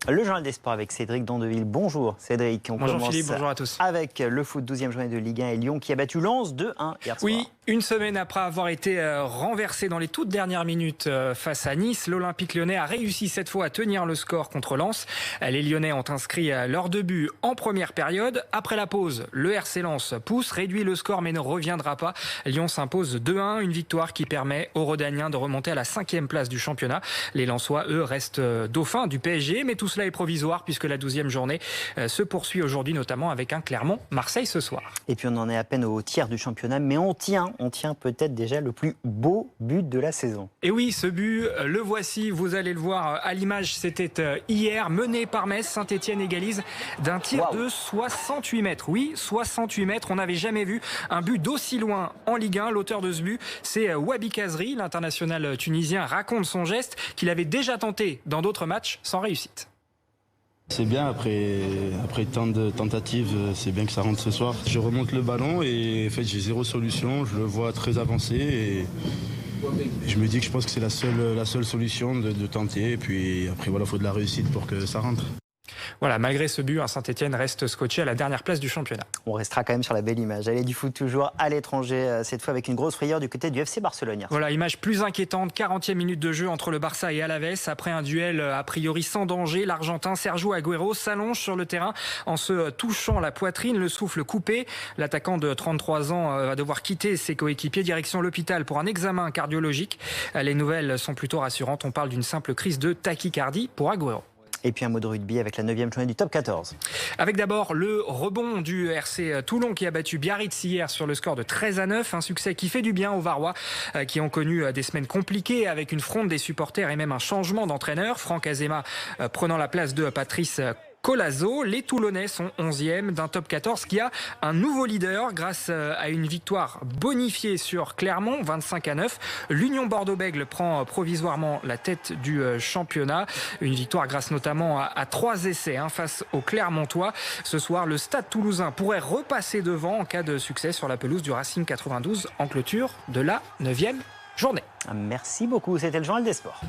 Le journal des sports avec Cédric Dandeville. Bonjour Cédric. Bonjour Philippe, bonjour à tous. Avec le foot, 12e journée de Ligue 1 et Lyon qui a battu Lens 2-1 hier soir. Oui, une semaine après avoir été renversé dans les toutes dernières minutes face à Nice, l'Olympique lyonnais a réussi cette fois à tenir le score contre Lens. Les Lyonnais ont inscrit leur deux buts en première période. Après la pause, le RC Lens pousse, réduit le score mais ne reviendra pas. Lyon s'impose 2-1, une victoire qui permet aux Rodaniens de remonter à la 5e place du championnat. Les Lensois, eux, restent dauphins du PSG, mais tout cela est provisoire puisque la 12e journée se poursuit aujourd'hui, notamment avec un Clermont-Marseille ce soir. Et puis on en est à peine au tiers du championnat, mais on tient peut-être déjà le plus beau but de la saison. Et oui, ce but, le voici, vous allez le voir à l'image, c'était hier, mené par Metz. Saint-Etienne égalise d'un tir de 68 mètres. Oui, 68 mètres, on n'avait jamais vu un but d'aussi loin en Ligue 1. L'auteur de ce but, c'est Wabi Kazri, l'international tunisien, raconte son geste qu'il avait déjà tenté dans d'autres matchs sans réussite. C'est bien, après tant de tentatives, c'est bien que ça rentre ce soir. Je remonte le ballon et en fait, j'ai zéro solution, je le vois très avancé et je me dis que je pense que c'est la seule solution de tenter. Et puis après, voilà, il faut de la réussite pour que ça rentre. Voilà, malgré ce but, Saint-Etienne reste scotché à la dernière place du championnat. On restera quand même sur la belle image. Allez, du foot toujours à l'étranger, cette fois avec une grosse frayeur du côté du FC Barcelone. Voilà, image plus inquiétante, 40e minute de jeu entre le Barça et Alaves. Après un duel a priori sans danger, l'Argentin Sergio Agüero s'allonge sur le terrain en se touchant la poitrine, le souffle coupé. L'attaquant de 33 ans va devoir quitter ses coéquipiers, direction l'hôpital pour un examen cardiologique. Les nouvelles sont plutôt rassurantes, on parle d'une simple crise de tachycardie pour Agüero. Et puis un mot de rugby avec la 9e journée du top 14. Avec d'abord le rebond du RC Toulon qui a battu Biarritz hier sur le score de 13-9. Un succès qui fait du bien aux Varois qui ont connu des semaines compliquées avec une fronde des supporters et même un changement d'entraîneur. Franck Azema prenant la place de Patrice Colazo. Les Toulonnais sont 11e d'un top 14 qui a un nouveau leader grâce à une victoire bonifiée sur Clermont, 25-9. L'Union Bordeaux-Bègles prend provisoirement la tête du championnat. Une victoire grâce notamment à 3 essais face aux Clermontois. Ce soir, le Stade Toulousain pourrait repasser devant en cas de succès sur la pelouse du Racing 92 en clôture de la 9e journée. Merci beaucoup, c'était le journal des sports.